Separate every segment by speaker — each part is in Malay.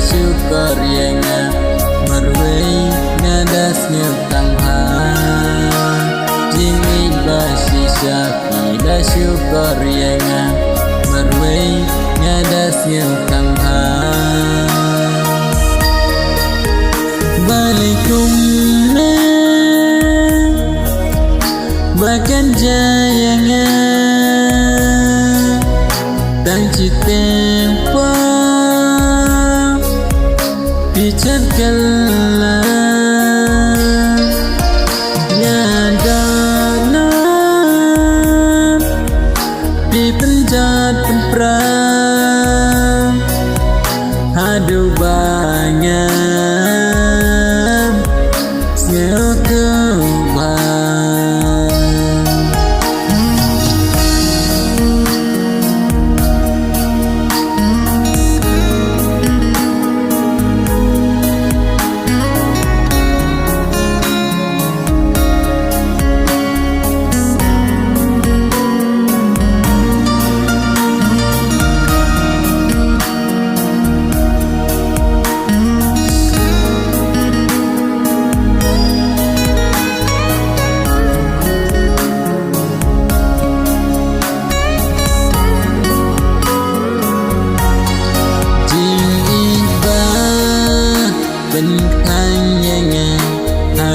Speaker 1: syukur yang merwei nadas nyutang ha jingik basi syafi da syukur yang merwei nadas nyutang ha balikum bahkan jayanya tang citempo picat kala nyadana di penjat pempram aduh banyak sel kebang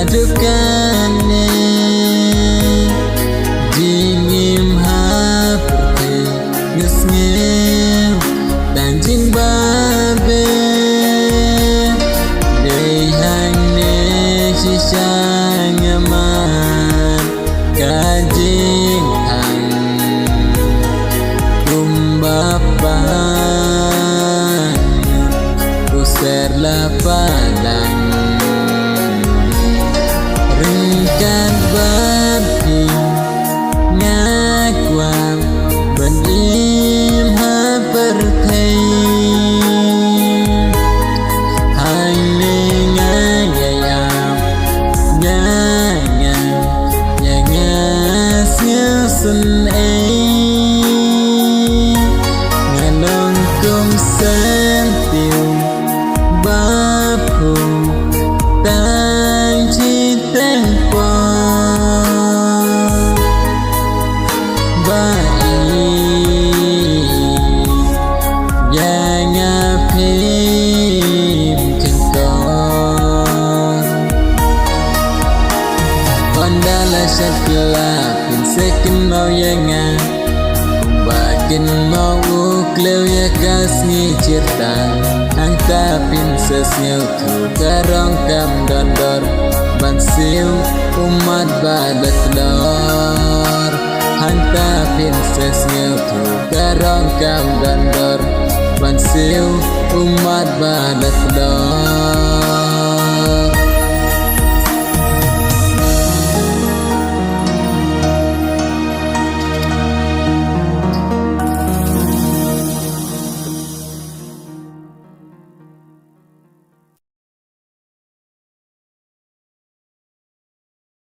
Speaker 1: adukane dingim hapte ngesngel tanjing babe dehane sisang nyaman kajing hang rumbapan user lapadang ringkan babi ngakwam benim hapertei hane ngayam nyangam nyangas sun ngalong kum sentiu bapu tang citempo Syakila pinsekin mau yenga bakin mau ukleu ya kasni cerita angka pinsesnya tu karong kam dondor bansiu umat badak dor angka pinsesnya tu karong kam dondor bansiu umat badak dor